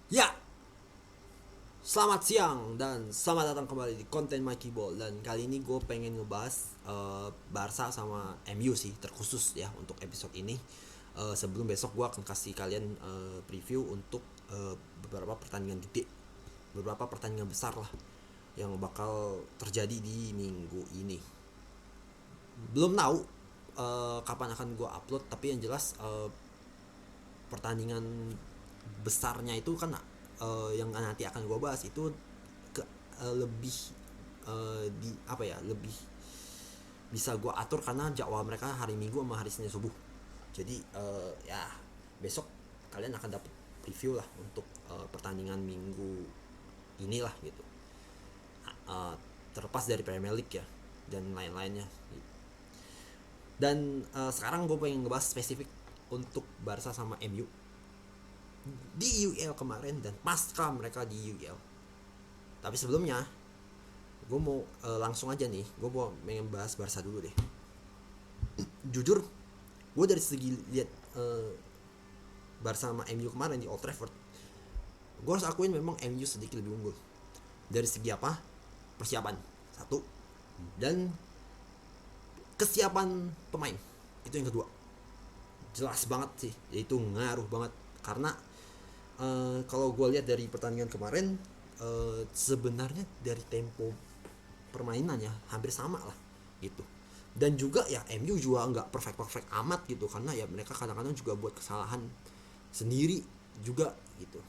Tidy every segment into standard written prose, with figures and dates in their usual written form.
Ya, selamat siang dan selamat datang kembali di konten Mikey Ball. Dan kali ini gue pengen ngebahas Barca sama MU sih, terkhusus ya untuk episode ini. Sebelum besok gue akan kasih kalian preview untuk beberapa pertandingan gede, beberapa pertandingan besar lah yang bakal terjadi di minggu ini. Belum tahu kapan akan gue upload, tapi yang jelas pertandingan besarnya itu kan yang nanti akan gue bahas itu ke, lebih di apa ya, lebih bisa gue atur karena jadwal mereka hari Minggu sama hari Senin subuh. Jadi ya besok kalian akan dapat preview lah untuk pertandingan minggu inilah gitu. Uh, Terlepas dari Premier League ya dan lain-lainnya. Dan sekarang gue pengen ngebahas spesifik untuk Barca sama MU di UEL kemarin dan pasca mereka di UEL. Tapi sebelumnya gue mau langsung aja nih, gue mau pengen bahas Barca dulu deh. Jujur, gue dari segi lihat Barca sama MU kemarin di Old Trafford, gue harus akuin memang MU sedikit lebih unggul. Dari segi apa? Persiapan satu, dan kesiapan pemain itu yang kedua. Jelas banget sih, itu ngaruh banget karena kalau gue lihat dari pertandingan kemarin, sebenarnya dari tempo permainan ya hampir sama lah gitu. Dan juga ya MU juga nggak perfect amat gitu karena ya mereka kadang-kadang juga buat kesalahan sendiri juga gitu.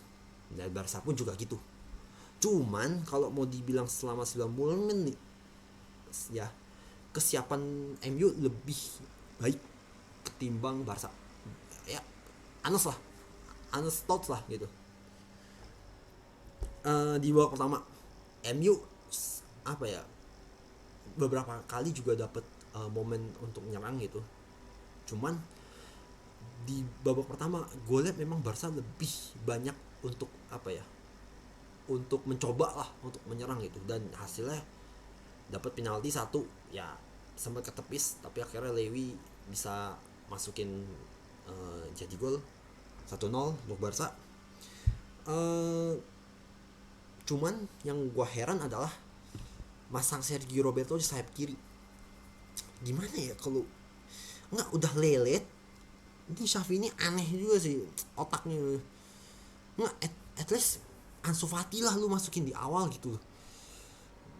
Dan Barca pun juga gitu. Cuman kalau mau dibilang selama 90 menit ya, kesiapan MU lebih baik ketimbang Barca. Ya, Anas lah, Anas Tots lah gitu. Di babak pertama MU apa ya, beberapa kali juga dapat momen untuk nyerang gitu. Cuman di babak pertama gue lihat memang Barca lebih banyak untuk apa ya, untuk mencoba lah untuk menyerang gitu. Dan hasilnya dapat penalti satu ya, sempat ketepis tapi akhirnya Lewi bisa masukin jadi gol 1-0 untuk Barca. uh, Cuman yang gue heran adalah masang Sergio Roberto di sayap kiri. Gimana ya kalau nggak udah lelet, ini Xavi ini aneh juga sih otaknya. Nggak at least Ansu Fati lah lu masukin di awal gitu.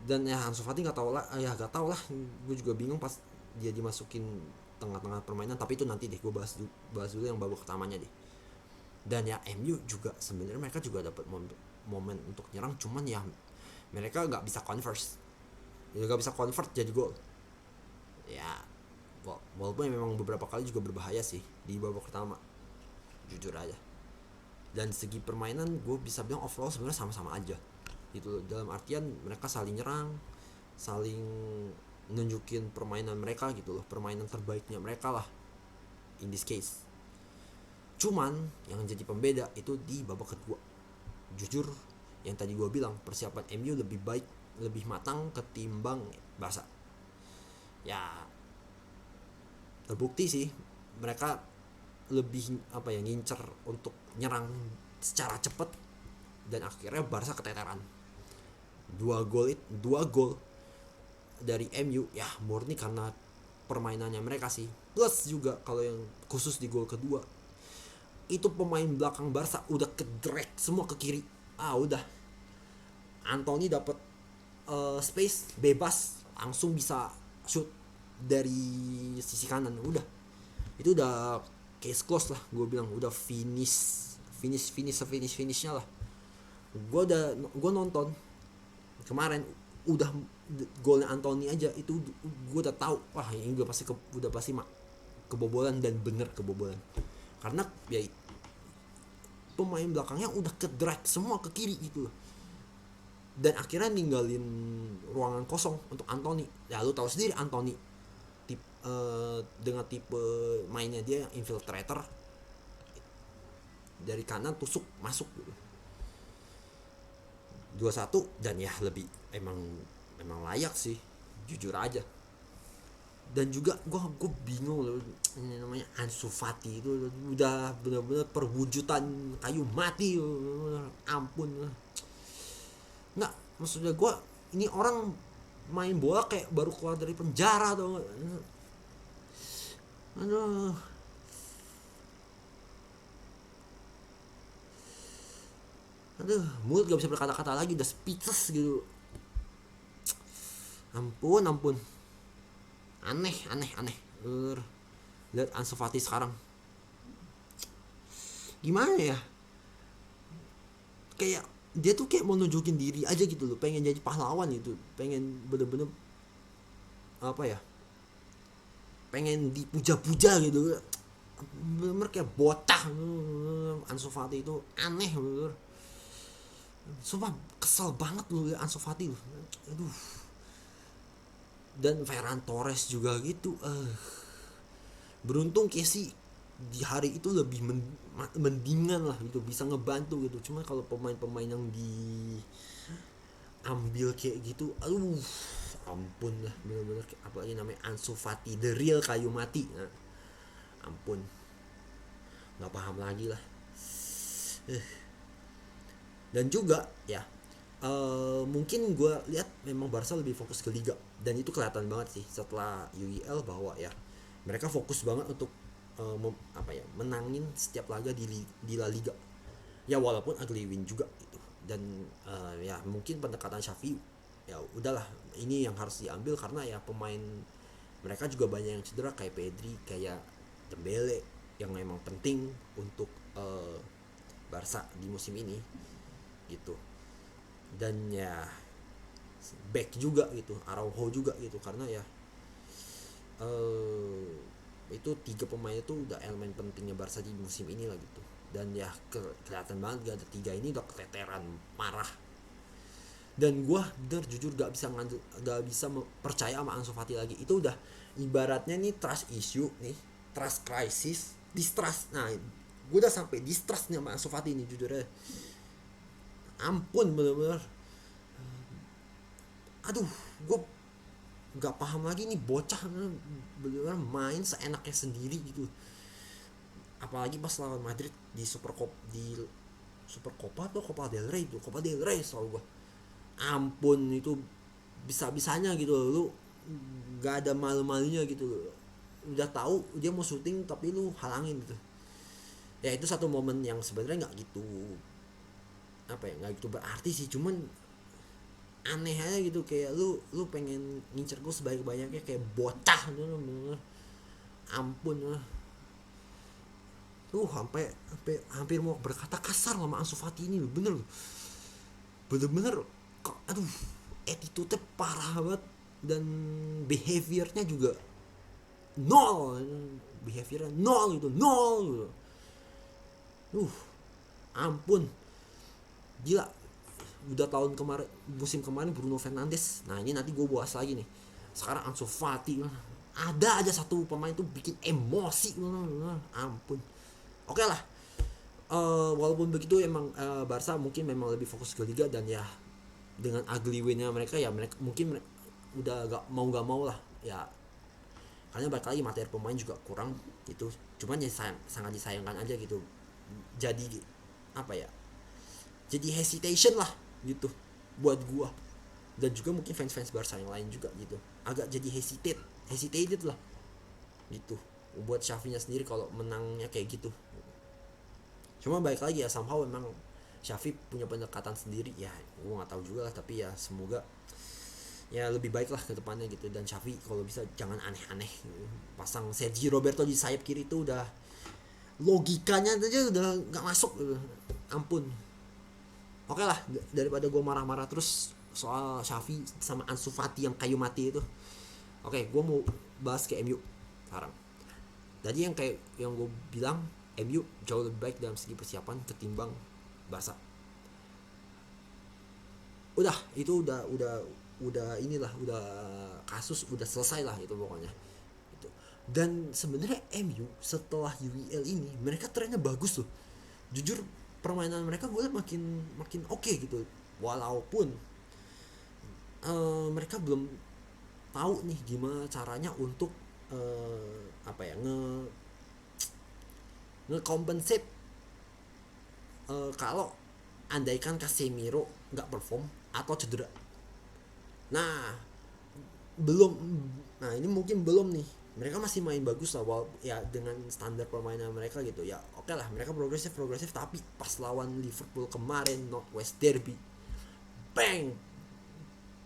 Dan ya Ansu Fati nggak tahu lah, ya nggak tahu lah, gue juga bingung pas dia dimasukin tengah-tengah permainan. Tapi itu nanti deh gue bahas dulu yang babak pertamanya deh. Dan ya MU juga sebenarnya mereka juga dapat momen untuk nyerang, cuman ya mereka nggak bisa convert jadi gol ya. Walaupun memang beberapa kali juga berbahaya sih di babak pertama, jujur aja. Dan segi permainan gue bisa bilang overall sebenarnya sama-sama aja gitu, dalam artian mereka saling nyerang, saling nunjukin permainan mereka gitu loh, permainan terbaiknya mereka lah in this case. Cuman yang jadi pembeda itu di babak kedua. Jujur, yang tadi gue bilang persiapan MU lebih baik, lebih matang ketimbang Barca. Ya terbukti sih mereka lebih apa ya, ngincer untuk nyerang secara cepat. Dan akhirnya Barca keteteran. Dua gol dari MU ya murni karena permainannya mereka sih. Plus juga kalau yang khusus di gol kedua, itu pemain belakang Barca udah kedrek semua ke kiri. Udah Anthony dapat space bebas langsung bisa shoot dari sisi kanan. Udah itu udah case close lah, gue bilang udah finishnya lah. Gue nonton kemarin udah golnya Anthony aja itu gue udah tahu, wah ini udah pasti kebobolan, dan bener kebobolan karena ya pemain belakangnya udah ke drag semua ke kiri gitu loh. Dan akhirnya ninggalin ruangan kosong untuk Anthony. Ya lu tahu sendiri Anthony dengan tipe mainnya dia infiltrator, dari kanan tusuk masuk gitu. 2-1 dan ya lebih emang layak sih, jujur aja. Dan juga gue bingung loh, ini namanya Ansu Fati itu udah bener-bener perwujudan kayu mati, ampun. Nggak, maksudnya gue, ini orang main bola kayak baru keluar dari penjara tuh. Aduh, aduh, mulut gak bisa berkata-kata lagi, udah speechless gitu. Ampun, ampun, aneh, aneh, aneh. Lihat Ansu Fati sekarang, gimana ya, kayak dia tuh kayak mau nunjukin diri aja gitu loh, pengen jadi pahlawan gitu, pengen bener-bener apa ya, pengen dipuja-puja gitu, bener-bener kayak bocah. Ansu Fati itu aneh bener. Sumpah kesel banget loh ya Ansu Fati loh. Aduh. Dan Ferran Torres juga gitu. Beruntung Casey di hari itu lebih mendingan lah gitu, bisa ngebantu gitu. Cuma kalau pemain-pemain yang diambil kayak gitu, aduh, ampun lah, bener-bener. Apalagi namanya Ansu Fati, the real kayu mati. Nah, ampun, nggak paham lagi lah. Dan juga ya, mungkin gue lihat memang Barca lebih fokus ke Liga, dan itu kelihatan banget sih setelah UEL bahwa ya mereka fokus banget untuk menangin setiap laga di La Liga, ya walaupun ugly win juga gitu. Dan ya mungkin pendekatan Xavi, ya udahlah, ini yang harus diambil karena ya pemain mereka juga banyak yang cedera, kayak Pedri, kayak Dembele, yang memang penting untuk Barca di musim ini gitu. Dan ya back juga gitu, Araujo juga gitu, karena ya itu tiga pemain itu udah elemen pentingnya Barca di musim ini lah gitu. Dan ya kelihatan banget gak ada tiga ini udah keteteran marah. Dan gue bener jujur gak bisa percaya sama Ansu Fati lagi. Itu udah ibaratnya nih trust issue nih, trust crisis, distrust. Nah, gue udah sampai distrust nih sama Ansu Fati nih jujur aja. Ampun, bener-bener. Aduh, gue gak paham lagi nih bocah bener-bener main seenaknya sendiri gitu. Apalagi pas lawan Madrid di Super Copa atau Copa del Rey itu, Copa del Rey selalu gue. Ampun, itu bisa-bisanya gitu lu gak ada malu-malunya gitu. Udah tahu dia mau syuting tapi lu halangin gitu. Ya itu satu momen yang sebenarnya nggak gitu nggak gitu berarti sih, cuman aneh aja gitu, kayak lu pengen ngincer gue sebanyak-banyaknya kayak bocah tuh. Ampun lah. Sampai hampir mau berkata kasar sama Ansu Fati ini loh, bener-bener kok, aduh, attitude-nya parah banget. Dan behaviornya juga nol, behaviornya nol gitu, nol gitu. Ampun, gila. Udah tahun kemarin, musim kemarin Bruno Fernandes, nah ini nanti gue bahas lagi nih. Sekarang Ansu Fati, ada aja satu pemain tuh bikin emosi, ampun. Oke lah, walaupun begitu emang Barca mungkin memang lebih fokus ke Liga, dan ya dengan ugly win-nya mereka ya mereka mungkin udah gak mau lah ya, karena balik lagi materi pemain juga kurang gitu. Cuman ya sangat disayangkan aja gitu, jadi apa ya, jadi hesitation lah gitu buat gua, dan juga mungkin fans Barca yang lain juga gitu, agak jadi hesitated lah gitu buat Xavi-nya sendiri kalau menangnya kayak gitu. Cuma balik lagi ya, somehow memang Xavi punya pendekatan sendiri ya, gue nggak tahu juga lah, tapi ya semoga ya lebih baik lah ke depannya gitu. Dan Xavi kalau bisa jangan aneh-aneh, pasang Sergio Roberto di sayap kiri itu udah logikanya aja udah nggak masuk gitu. Ampun. Oke lah, daripada gue marah-marah terus soal Xavi sama Ansu Fati yang kayu mati itu. Oke, gue mau bahas ke MU sekarang. Tadi yang gue bilang, MU jauh lebih baik dalam segi persiapan ketimbang Barca. Udah inilah, udah kasus udah selesai lah itu pokoknya. Itu. Dan sebenarnya MU setelah UEL ini mereka trennya bagus loh. Jujur permainan mereka gue makin oke gitu. Walaupun mereka belum tahu nih gimana caranya untuk apa ya ngecompensate kalau andaikan Casemiro nggak perform atau cedera. Nah, belum nah ini mungkin belum nih, mereka masih main bagus lah ya dengan standar permainan mereka gitu ya, oke lah mereka progresif tapi pas lawan Liverpool kemarin Northwest Derby, bang,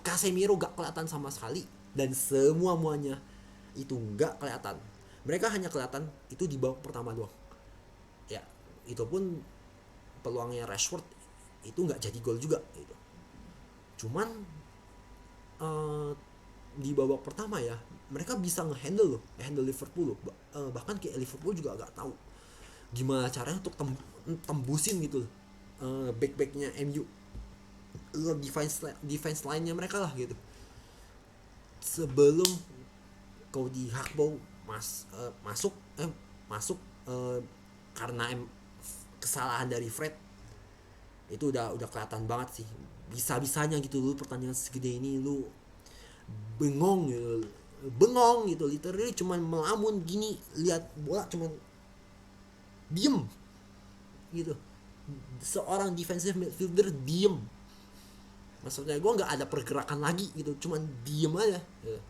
Casemiro gak kelihatan sama sekali dan muanya itu gak kelihatan, mereka hanya kelihatan itu di babak pertama doang ya, itu pun peluangnya Rashford itu nggak jadi gol juga gitu. Cuman eh, di babak pertama ya mereka bisa ngehandle Liverpool loh. Bahkan kayak Liverpool juga agak tahu gimana caranya untuk tembusin gitu loh. Back-backnya MU, defense line-nya mereka lah gitu. Sebelum Cody Gakpo masuk karena kesalahan dari Fred, itu udah kelihatan banget sih, bisa-bisanya gitu lu pertandingan segede ini lu bengong gitu literally cuman melamun gini, lihat bola cuman diem gitu, seorang defensive midfielder diem, maksudnya gue nggak ada pergerakan lagi gitu, cuman diem aja gitu.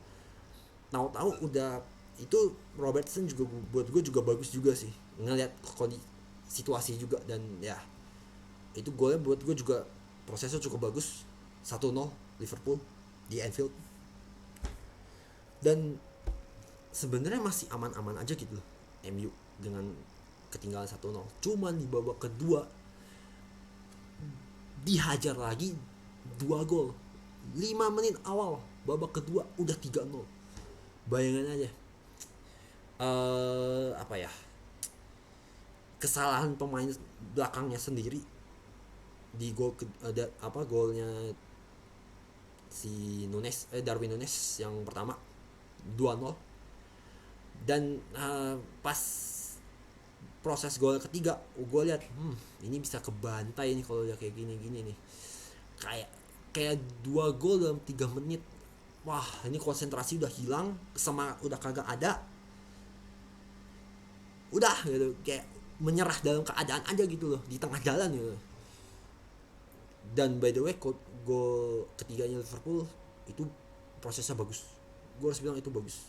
Tahu-tahu udah itu Robertson juga buat gue juga bagus juga sih, ngelihat kondisi situasi juga, dan ya itu golnya buat gue juga prosesnya cukup bagus. 1-0 Liverpool di Anfield, dan sebenarnya masih aman-aman aja gitu loh MU dengan ketinggalan 1-0. Cuman di babak kedua dihajar lagi 2 gol 5 menit awal babak kedua udah 3-0. Bayangan aja apa ya, kesalahan pemain belakangnya sendiri di golnya si Darwin Nunes yang pertama 2-0, dan pas proses gol ketiga gue lihat ini bisa kebantai nih kalau udah kayak gini nih, kayak 2 gol dalam 3 menit. Wah, ini konsentrasi udah hilang, semangat udah kagak ada, udah gitu kayak menyerah dalam keadaan aja gitu loh di tengah jalan gitu. Dan by the way gol ketiganya Liverpool itu prosesnya bagus, gue harus bilang itu bagus,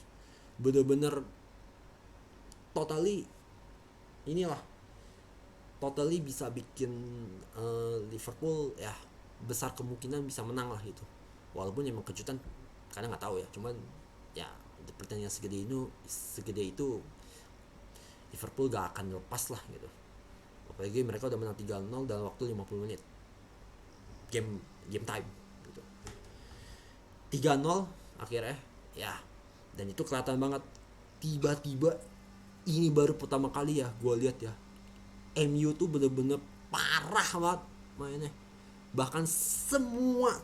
bener-bener totally bisa bikin Liverpool ya besar kemungkinan bisa menang lah gitu, walaupun emang kejutan karena nggak tahu ya, cuman ya pertandingan segede itu Liverpool gak akan lepas lah gitu, apalagi mereka udah menang 3-0 dalam waktu 50 menit game time gitu. 3-0 akhirnya ya, dan itu kelihatan banget tiba-tiba ini baru pertama kali ya gue lihat ya MU tuh bener-bener parah banget mainnya, bahkan semua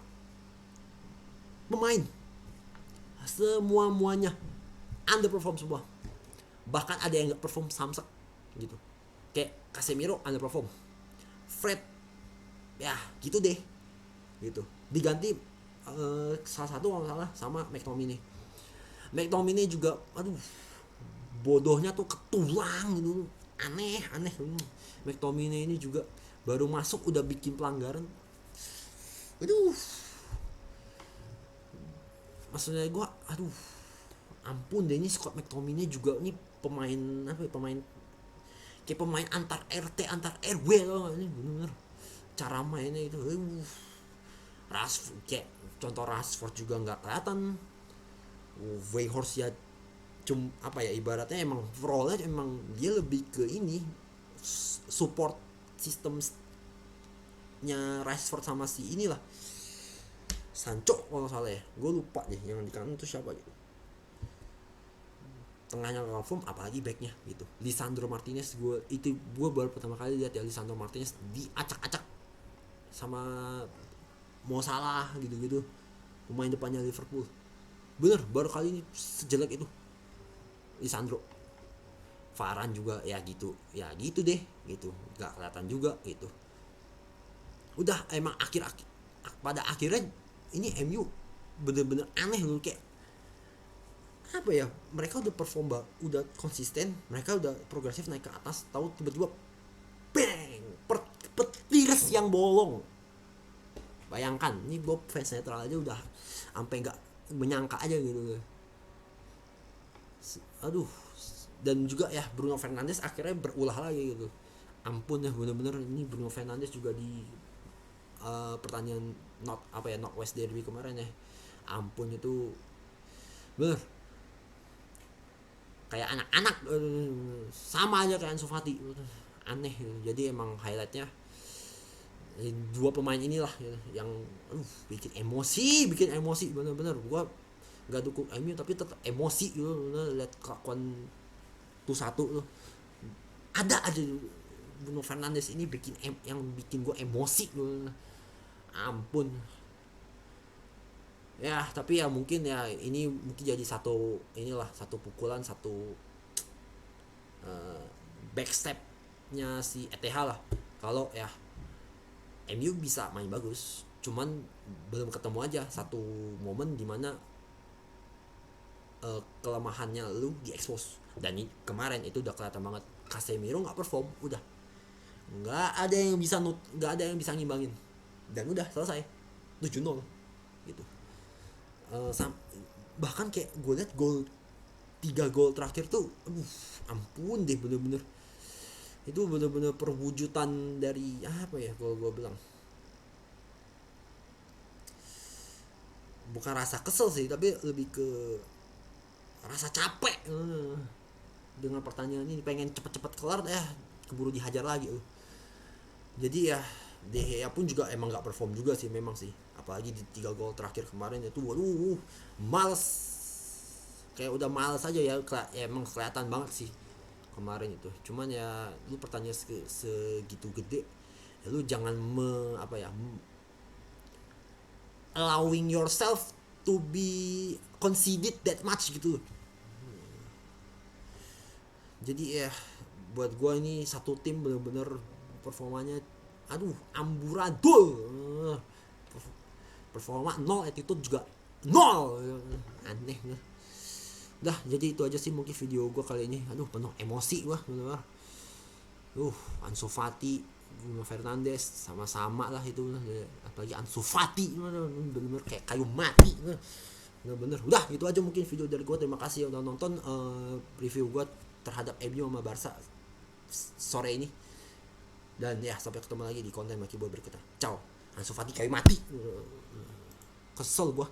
pemain muanya underperform semua, bahkan ada yang nggak perform samsek gitu, kayak Casemiro underperform, Fred ya gitu deh gitu, diganti salah satu kalau salah sama McTominay juga aduh bodohnya tuh ketulang gitu, aneh McTominay ini juga baru masuk udah bikin pelanggaran, aduh maksudnya gue aduh ampun deh, ini Scott McTominay juga nih pemain kayak pemain antar RT antar RW loh, ini bener-bener cara mainnya itu Rashford, kayak contoh Rashford juga nggak kelihatan, Weghorst ya ibaratnya emang role-nya emang dia lebih ke ini support sistemnya Rashford sama si inilah Sancho kalau salah ya, gue lupa deh yang di kanan itu siapa gitu, tengahnya confirm apalagi backnya gitu, Lisandro Martinez gue baru pertama kali lihat ya Lisandro Martinez diacak-acak sama Mo Salah gitu pemain depannya Liverpool, bener baru kali ini sejelek itu Lisandro. Varane juga ya gitu deh gitu, nggak kelihatan juga gitu, udah emang pada akhirnya ini MU bener-bener aneh loh, kayak apa ya, mereka udah perform udah konsisten, mereka udah progresif naik ke atas, tahu tiba-tiba bang, petir yang bolong. Bayangkan, ini gue fans netral aja udah sampai nggak menyangka aja gitu. Aduh. Dan juga ya Bruno Fernandes akhirnya berulah lagi gitu. Ampun ya, bener-bener ini Bruno Fernandes juga di pertandingan North West Derby kemarin ya. Ampun itu bener kayak anak-anak, sama aja kayak Ansu Fati, aneh. Jadi emang highlightnya dua pemain inilah yang bikin emosi bener-bener. Gua nggak dukung MU tapi tetap emosi gitu lihat kelakuan tuh satu tuh. Ada aja Bruno Fernandes ini yang bikin gue emosi gitu. Ampun ya, tapi ya mungkin ya ini mungkin jadi satu pukulan, satu uh, backstepnya si ETH lah, kalau ya MU bisa main bagus, cuman belum ketemu aja satu momen dimana kelemahannya lu diekspos. Dan kemarin itu udah kelihatan banget, Casemiro nggak perform, udah nggak ada yang bisa ngimbangin, dan udah selesai 7-0 gitu. uh, Bahkan kayak gue liat 3 gol terakhir tuh, ampun deh, bener-bener itu bener-bener perwujudan dari apa ya, kalau gue bilang bukan rasa kesel sih, tapi lebih ke rasa capek dengan pertandingan ini, pengen cepet-cepet kelar ya, keburu dihajar lagi. Jadi ya De Gea pun juga emang nggak perform juga sih memang sih, apalagi di 3 gol terakhir kemarin itu, waduh, males, kayak udah males aja ya, emang kelihatan banget sih kemarin itu. Cuman ya lu pertanyaan segitu gede ya, lu jangan allowing yourself to be conceded that much gitu. Jadi ya buat gue ini satu tim bener-bener performanya amburadul. Performa nol, attitude juga nol, aneh. Udah, jadi itu aja sih mungkin video gue kali ini. Penuh emosi gue bener-bener. Ansu Fati, Bruno Fernandes sama-sama lah itu, apalagi Ansu Fati bener-bener kayak kayu mati bener-bener. Udah, itu aja mungkin video dari gue. Terima kasih udah nonton review gue terhadap MU sama Barca sore ini. Dan ya, sampai ketemu lagi di konten Maki Boy berikutnya. Ciao. Ansu Fati kayu mati, kesel gue.